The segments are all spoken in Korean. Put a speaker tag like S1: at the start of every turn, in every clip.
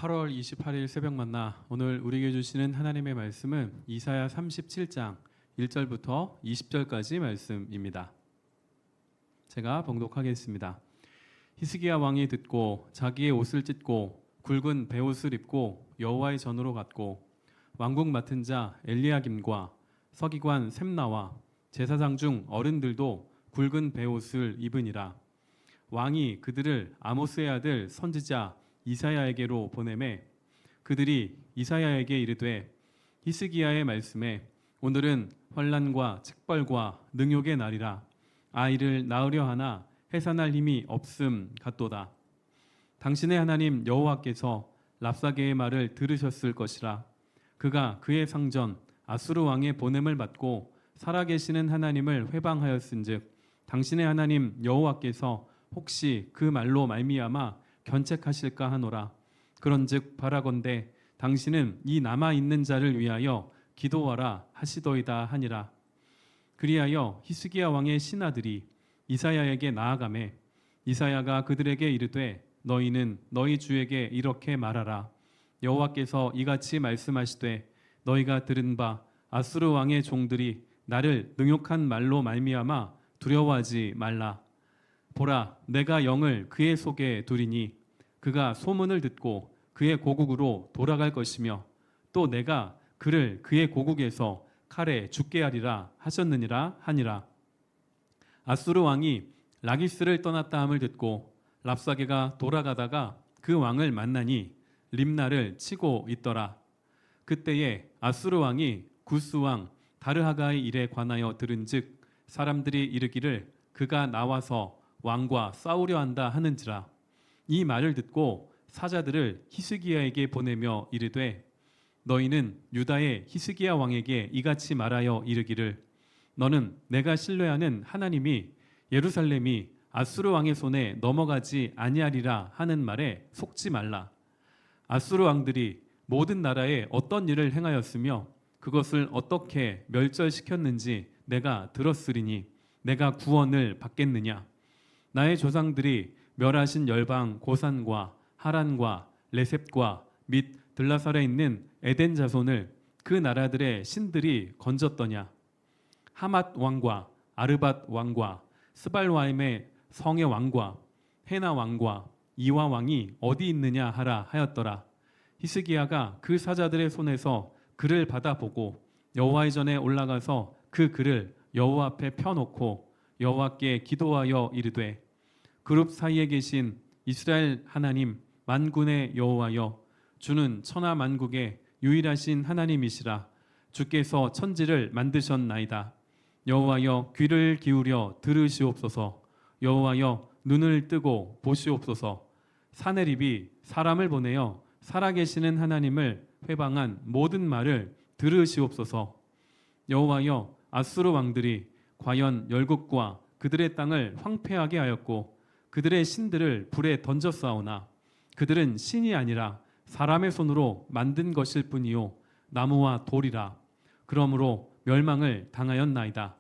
S1: 8월 28일 새벽 만나 오늘 우리에게 주시는 하나님의 말씀은 이사야 37장 1절부터 20절까지 말씀입니다. 제가 봉독하겠습니다. 히스기야 왕이 듣고 자기의 옷을 찢고 굵은 베옷을 입고 여호와의 전으로 갔고 왕국 맡은 자 엘리야김과 서기관 셈나와 제사장 중 어른들도 굵은 베옷을 입으니라. 왕이 그들을 아모스의 아들 선지자 이사야에게로 보내매 그들이 이사야에게 이르되 히스기야의 말씀에 오늘은 환난과 책벌과 능욕의 날이라. 아이를 낳으려 하나 해산할 힘이 없음 같도다. 당신의 하나님 여호와께서 랍사게의 말을 들으셨을 것이라. 그가 그의 상전 아수르 왕의 보냄을 받고 살아계시는 하나님을 회방하였은즉 당신의 하나님 여호와께서 혹시 그 말로 말미암아 견책하실까 하노라. 그런즉 바라건대 당신은 이 남아 있는 자를 위하여 기도하라 하시더이다 하니라. 그리하여 히스기야 왕의 신하들이 이사야에게 나아가매 이사야가 그들에게 이르되 너희는 너희 주에게 이렇게 말하라. 여호와께서 이같이 말씀하시되 너희가 들은 바 아수르 왕의 종들이 나를 능욕한 말로 말미암아 두려워하지 말라. 보라, 내가 영을 그의 속에 두리니 그가 소문을 듣고 그의 고국으로 돌아갈 것이며 또 내가 그를 그의 고국에서 칼에 죽게 하리라 하셨느니라 하니라. 아수르 왕이 라기스를 떠났다 함을 듣고 랍사게가 돌아가다가 그 왕을 만나니 림나를 치고 있더라. 그때에 아수르 왕이 구스 왕 다르하가의 일에 관하여 들은즉 사람들이 이르기를 그가 나와서 왕과 싸우려 한다 하는지라. 이 말을 듣고 사자들을 히스기야에게 보내며 이르되 너희는 유다의 히스기야 왕에게 이같이 말하여 이르기를 너는 내가 신뢰하는 하나님이 예루살렘이 아수르 왕의 손에 넘어가지 아니하리라 하는 말에 속지 말라. 아수르 왕들이 모든 나라에 어떤 일을 행하였으며 그것을 어떻게 멸절시켰는지 내가 들었으리니 내가 구원을 받겠느냐. 나의 조상들이 멸하신 열방 고산과 하란과 레셉과 및 들라살에 있는 에덴 자손을 그 나라들의 신들이 건졌더냐. 하맛 왕과 아르밧 왕과 스발와임의 성의 왕과 헤나 왕과 이와 왕이 어디 있느냐 하라 하였더라. 히스기야가 그 사자들의 손에서 글을 받아보고 여호와의 전에 올라가서 그 글을 여호와 앞에 펴놓고 여호와께 기도하여 이르되 그룹 사이에 계신 이스라엘 하나님 만군의 여호와여 주는 천하 만국의 유일하신 하나님이시라. 주께서 천지를 만드셨나이다. 여호와여 귀를 기울여 들으시옵소서. 여호와여 눈을 뜨고 보시옵소서. 사내립이 사람을 보내어 살아계시는 하나님을 회방한 모든 말을 들으시옵소서. 여호와여 아수르 왕들이 과연 열국과 그들의 땅을 황폐하게 하였고 그들의 신들을 불에 던졌사오나 그들은 신이 아니라 사람의 손으로 만든 것일 뿐이요 나무와 돌이라. 그러므로 멸망을 당하였나이다.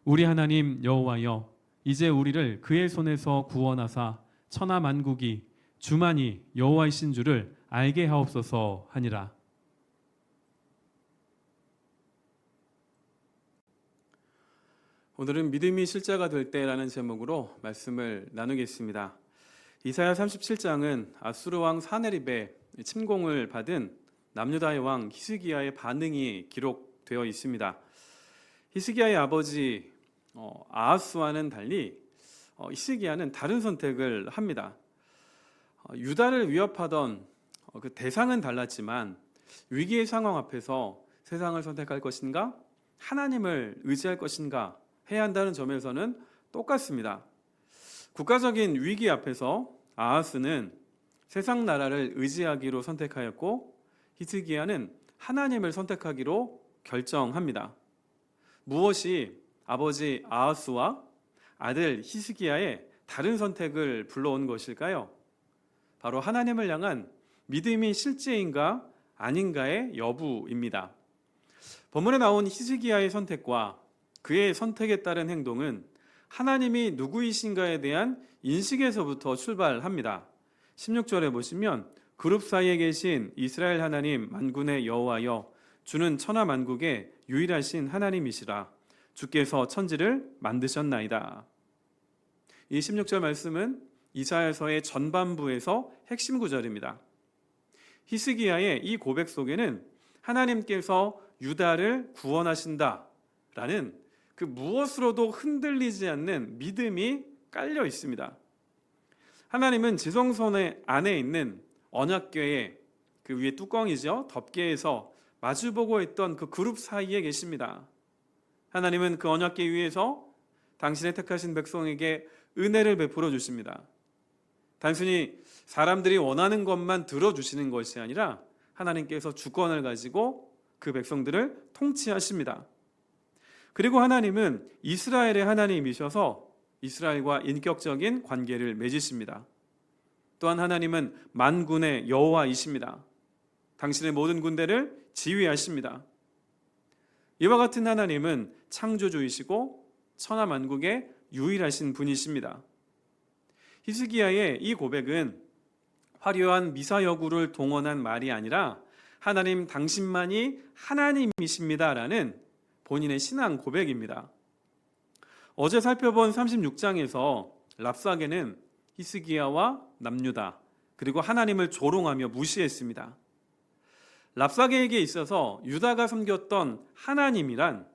S1: 우리 하나님 여호와여 이제 우리를 그의 손에서 구원하사 천하 만국이 주만이 여호와이신 줄을 알게 하옵소서 하니라. 오늘은 믿음이 실제가 될 때라는 제목으로 말씀을 나누겠습니다. 이사야 37장은 아수르 왕 사네립의 침공을 받은 남유다의 왕 히스기야의 반응이 기록되어 있습니다. 히스기야의 아버지 아하스와는 달리 히스기야는 다른 선택을 합니다. 유다를 위협하던 그 대상은 달랐지만 위기의 상황 앞에서 세상을 선택할 것인가 하나님을 의지할 것인가 해야 한다는 점에서는 똑같습니다. 국가적인 위기 앞에서 아하스는 세상 나라를 의지하기로 선택하였고 히스기야는 하나님을 선택하기로 결정합니다. 무엇이 아버지 아하스와 아들 히스기야의 다른 선택을 불러온 것일까요? 바로 하나님을 향한 믿음이 실제인가 아닌가의 여부입니다. 본문에 나온 히스기야의 선택과 그의 선택에 따른 행동은 하나님이 누구이신가에 대한 인식에서부터 출발합니다. 16절에 보시면 그룹 사이에 계신 이스라엘 하나님 만군의 여호와여, 주는 천하 만국의 유일하신 하나님이시라. 주께서 천지를 만드셨나이다. 이 16절 말씀은 이사야서의 전반부에서 핵심 구절입니다. 히스기야의 이 고백 속에는 하나님께서 유다를 구원하신다라는 그 무엇으로도 흔들리지 않는 믿음이 깔려 있습니다. 하나님은 지성소의 안에 있는 언약궤의 그 위에 뚜껑이죠, 덮개에서 마주보고 있던 그 그룹 사이에 계십니다. 하나님은 그 언약궤 위에서 당신의 택하신 백성에게 은혜를 베풀어 주십니다. 단순히 사람들이 원하는 것만 들어주시는 것이 아니라 하나님께서 주권을 가지고 그 백성들을 통치하십니다. 그리고 하나님은 이스라엘의 하나님이셔서 이스라엘과 인격적인 관계를 맺으십니다. 또한 하나님은 만군의 여호와이십니다. 당신의 모든 군대를 지휘하십니다. 이와 같은 하나님은 창조주이시고 천하 만국의 유일하신 분이십니다. 히스기야의 이 고백은 화려한 미사여구를 동원한 말이 아니라 하나님 당신만이 하나님이십니다라는 본인의 신앙 고백입니다. 어제 살펴본 36장에서 랍사게는 히스기야와 남유다 그리고 하나님을 조롱하며 무시했습니다. 랍사게에게 있어서 유다가 섬겼던 하나님이란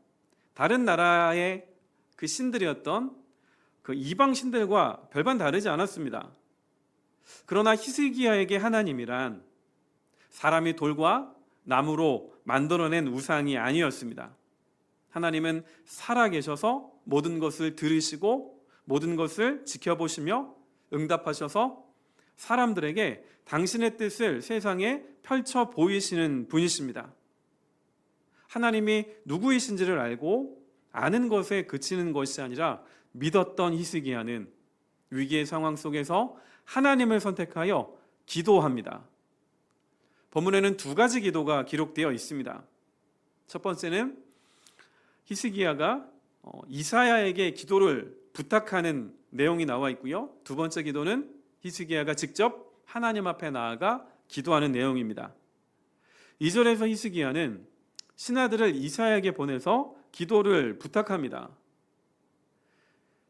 S1: 다른 나라의 그 신들이었던 그 이방 신들과 별반 다르지 않았습니다. 그러나 히스기야에게 하나님이란 사람이 돌과 나무로 만들어낸 우상이 아니었습니다. 하나님은 살아계셔서 모든 것을 들으시고 모든 것을 지켜보시며 응답하셔서 사람들에게 당신의 뜻을 세상에 펼쳐 보이시는 분이십니다. 하나님이 누구이신지를 알고 아는 것에 그치는 것이 아니라 믿었던 히스기야는 위기의 상황 속에서 하나님을 선택하여 기도합니다. 본문에는 두 가지 기도가 기록되어 있습니다. 첫 번째는 히스기야가 이사야에게 기도를 부탁하는 내용이 나와 있고요. 두 번째 기도는 히스기야가 직접 하나님 앞에 나아가 기도하는 내용입니다. 2절에서 히스기야는 신하들을 이사야에게 보내서 기도를 부탁합니다.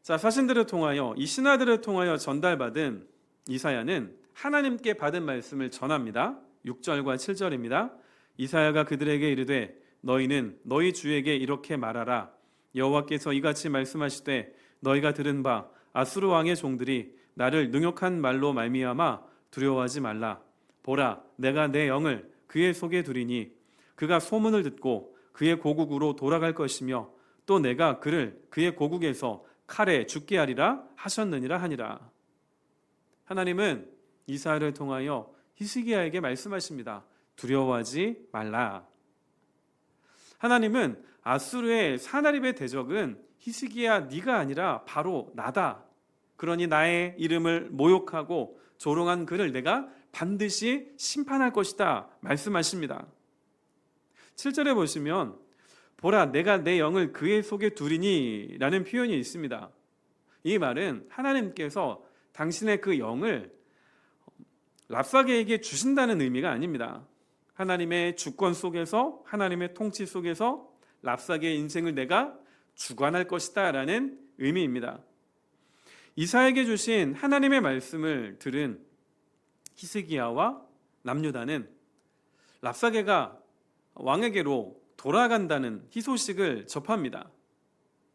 S1: 자, 사신들을 통하여 이 신하들을 통하여 전달받은 이사야는 하나님께 받은 말씀을 전합니다. 6절과 7절입니다. 이사야가 그들에게 이르되 너희는 너희 주에게 이렇게 말하라. 여호와께서 이같이 말씀하시되 너희가 들은 바 아수르 왕의 종들이 나를 능욕한 말로 말미암아 두려워하지 말라. 보라, 내가 내 영을 그의 속에 두리니 그가 소문을 듣고 그의 고국으로 돌아갈 것이며 또 내가 그를 그의 고국에서 칼에 죽게 하리라 하셨느니라 하니라. 하나님은 이사야를 통하여 히스기야에게 말씀하십니다. 두려워하지 말라. 하나님은 아수르의 사나립의 대적은 히스기야 네가 아니라 바로 나다. 그러니 나의 이름을 모욕하고 조롱한 그를 내가 반드시 심판할 것이다 말씀하십니다. 7절에 보시면 보라, 내가 내 영을 그의 속에 두리니 라는 표현이 있습니다. 이 말은 하나님께서 당신의 그 영을 랍사게에게 주신다는 의미가 아닙니다. 하나님의 주권 속에서, 하나님의 통치 속에서 랍사게의 인생을 내가 주관할 것이다 라는 의미입니다. 이사야에게 주신 하나님의 말씀을 들은 히스기야와 남유다는 랍사게가 왕에게로 돌아간다는 희소식을 접합니다.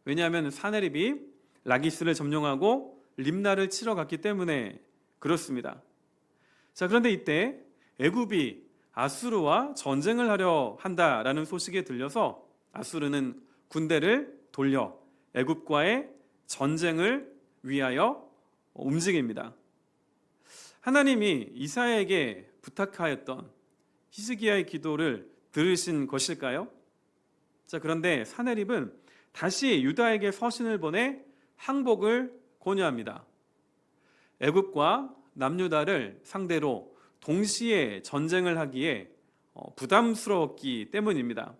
S1: 왜냐하면 사내립이 라기스를 점령하고 림나를 치러 갔기 때문에 그렇습니다. 자, 그런데 이때 애굽이 아수르와 전쟁을 하려 한다라는 소식에 들려서 아수르는 군대를 돌려 애굽과의 전쟁을 위하여 움직입니다. 하나님이 이사야에게 부탁하였던 히스기야의 기도를 들으신 것일까요? 자, 그런데 사내립은 다시 유다에게 서신을 보내 항복을 권유합니다. 애굽과 남유다를 상대로 동시에 전쟁을 하기에 부담스러웠기 때문입니다.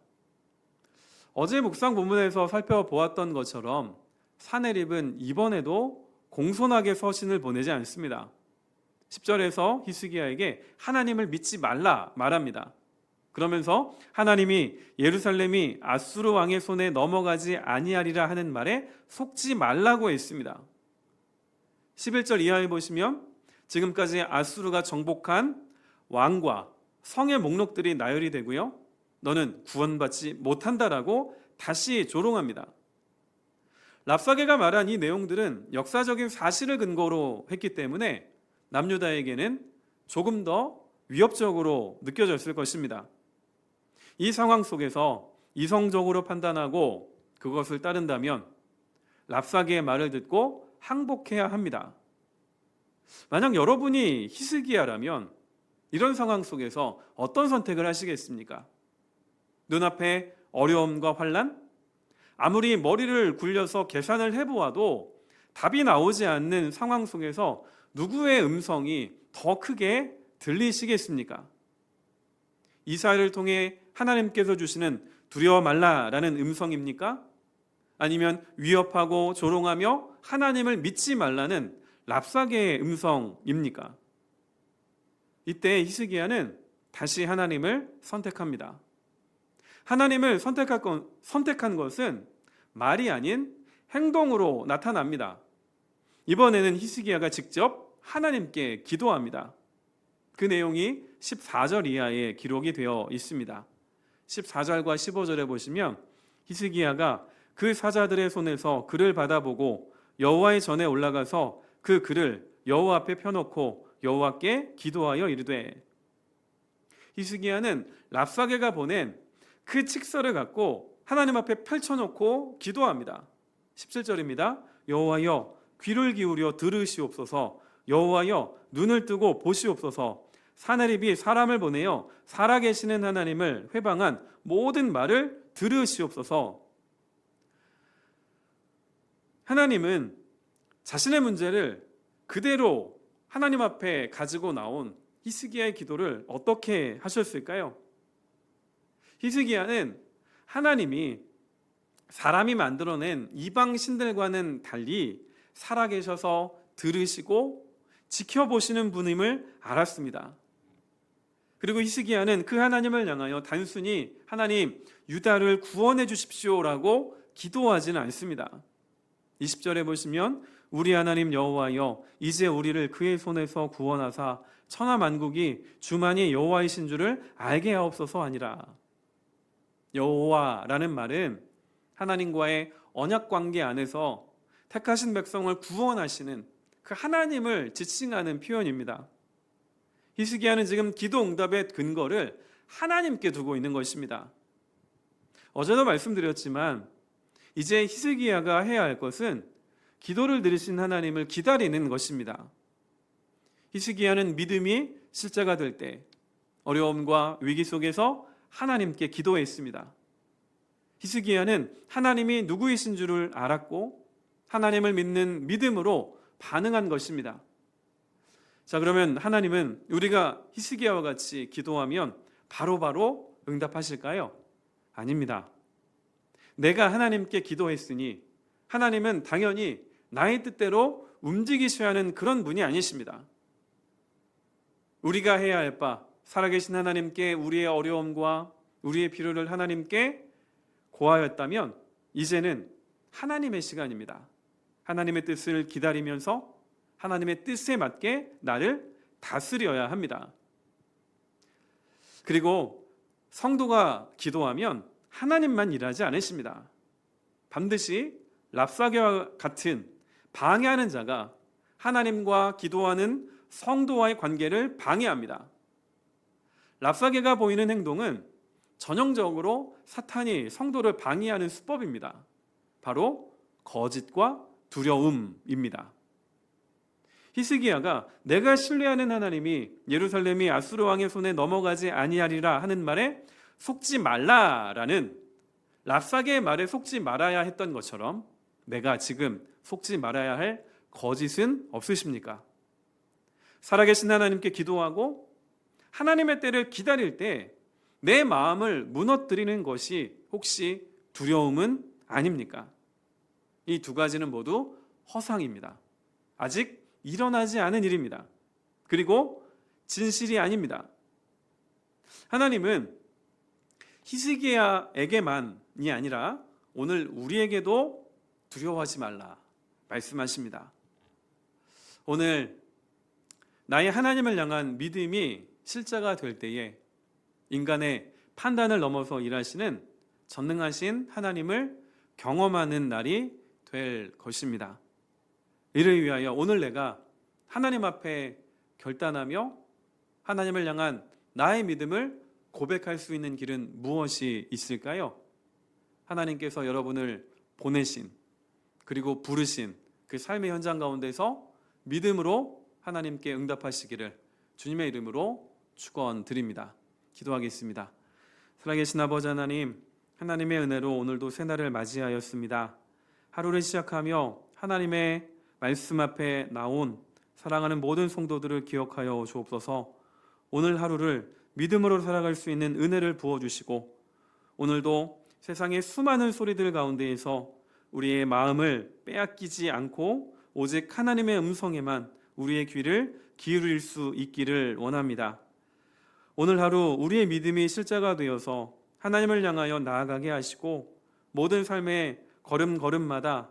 S1: 어제 묵상 본문에서 살펴보았던 것처럼 사내립은 이번에도 공손하게 서신을 보내지 않습니다. 10절에서 히스기야에게 하나님을 믿지 말라 말합니다. 그러면서 하나님이 예루살렘이 아수르 왕의 손에 넘어가지 아니하리라 하는 말에 속지 말라고 했습니다. 11절 이하에 보시면 지금까지 아수르가 정복한 왕과 성의 목록들이 나열이 되고요. 너는 구원받지 못한다라고 다시 조롱합니다. 랍사게가 말한 이 내용들은 역사적인 사실을 근거로 했기 때문에 남유다에게는 조금 더 위협적으로 느껴졌을 것입니다. 이 상황 속에서 이성적으로 판단하고 그것을 따른다면 랍사게의 말을 듣고 항복해야 합니다. 만약 여러분이 히스기야라면 이런 상황 속에서 어떤 선택을 하시겠습니까? 눈앞에 어려움과 환난? 아무리 머리를 굴려서 계산을 해보아도 답이 나오지 않는 상황 속에서 누구의 음성이 더 크게 들리시겠습니까? 이사야를 통해 하나님께서 주시는 두려워 말라라는 음성입니까? 아니면 위협하고 조롱하며 하나님을 믿지 말라는 랍사게의 음성입니까? 이때 히스기야는 다시 하나님을 선택합니다. 하나님을 선택한 것은 말이 아닌 행동으로 나타납니다. 이번에는 히스기야가 직접 하나님께 기도합니다. 그 내용이 14절 이하에 기록이 되어 있습니다. 14절과 15절에 보시면 히스기야가 그 사자들의 손에서 글을 받아보고 여호와의 전에 올라가서 그 글을 여호와 앞에 펴놓고 여호와께 기도하여 이르되, 히스기야는 랍사게가 보낸 그 칙서를 갖고 하나님 앞에 펼쳐놓고 기도합니다. 17절입니다. 여호와여 귀를 기울여 들으시옵소서. 여호와여 눈을 뜨고 보시옵소서. 사내립이 사람을 보내어 살아계시는 하나님을 회방한 모든 말을 들으시옵소서. 하나님은 자신의 문제를 그대로 하나님 앞에 가지고 나온 히스기야의 기도를 어떻게 하셨을까요? 히스기야는 하나님이 사람이 만들어낸 이방 신들과는 달리 살아계셔서 들으시고 지켜보시는 분임을 알았습니다. 그리고 히스기야는 그 하나님을 향하여 단순히 하나님 유다를 구원해 주십시오라고 기도하지는 않습니다. 20절에 보시면 우리 하나님 여호와여 이제 우리를 그의 손에서 구원하사 천하 만국이 주만이 여호와이신 줄을 알게 하옵소서 하니라. 여호와라는 말은 하나님과의 언약 관계 안에서 택하신 백성을 구원하시는 그 하나님을 지칭하는 표현입니다. 히스기야는 지금 기도 응답의 근거를 하나님께 두고 있는 것입니다. 어제도 말씀드렸지만 이제 히스기야가 해야 할 것은 기도를 들으신 하나님을 기다리는 것입니다. 히스기야는 믿음이 실제가 될 때 어려움과 위기 속에서 하나님께 기도했습니다. 히스기야는 하나님이 누구이신 줄을 알았고 하나님을 믿는 믿음으로 반응한 것입니다. 자, 그러면 하나님은 우리가 히스기야와 같이 기도하면 바로바로 응답하실까요? 아닙니다. 내가 하나님께 기도했으니 하나님은 당연히 나의 뜻대로 움직이셔야 하는 그런 분이 아니십니다. 우리가 해야 할 바, 살아계신 하나님께 우리의 어려움과 우리의 필요를 하나님께 고하였다면 이제는 하나님의 시간입니다. 하나님의 뜻을 기다리면서 하나님의 뜻에 맞게 나를 다스려야 합니다. 그리고 성도가 기도하면 하나님만 일하지 않으십니다. 반드시 랍사게와 같은 방해하는 자가 하나님과 기도하는 성도와의 관계를 방해합니다. 랍사게가 보이는 행동은 전형적으로 사탄이 성도를 방해하는 수법입니다. 바로 거짓과 두려움입니다. 히스기야가 내가 신뢰하는 하나님이 예루살렘이 아수르 왕의 손에 넘어가지 아니하리라 하는 말에 속지 말라라는 랍사게의 말에 속지 말아야 했던 것처럼 내가 지금 속지 말아야 할 거짓은 없으십니까? 살아계신 하나님께 기도하고 하나님의 때를 기다릴 때 내 마음을 무너뜨리는 것이 혹시 두려움은 아닙니까? 이 두 가지는 모두 허상입니다. 아직 일어나지 않은 일입니다. 그리고 진실이 아닙니다. 하나님은 히스기야에게만이 아니라 오늘 우리에게도 두려워하지 말라 말씀하십니다. 오늘 나의 하나님을 향한 믿음이 실제가 될 때에 인간의 판단을 넘어서 일하시는 전능하신 하나님을 경험하는 날이 될 것입니다. 이를 위하여 오늘 내가 하나님 앞에 결단하며 하나님을 향한 나의 믿음을 고백할 수 있는 길은 무엇이 있을까요? 하나님께서 여러분을 보내신 그리고 부르신 그 삶의 현장 가운데서 믿음으로 하나님께 응답하시기를 주님의 이름으로 축원드립니다. 기도하겠습니다. 살아계신 아버지 하나님, 하나님의 은혜로 오늘도 새날을 맞이하였습니다. 하루를 시작하며 하나님의 말씀 앞에 나온 사랑하는 모든 성도들을 기억하여 주옵소서. 오늘 하루를 믿음으로 살아갈 수 있는 은혜를 부어주시고 오늘도 세상의 수많은 소리들 가운데에서 우리의 마음을 빼앗기지 않고 오직 하나님의 음성에만 우리의 귀를 기울일 수 있기를 원합니다. 오늘 하루 우리의 믿음이 실제가 되어서 하나님을 향하여 나아가게 하시고 모든 삶의 걸음걸음마다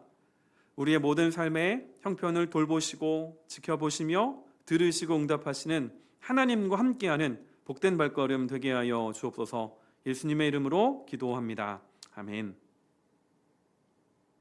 S1: 우리의 모든 삶의 형편을 돌보시고 지켜보시며 들으시고 응답하시는 하나님과 함께하는 복된 발걸음 되게 하여 주옵소서. 예수님의 이름으로 기도합니다. 아멘.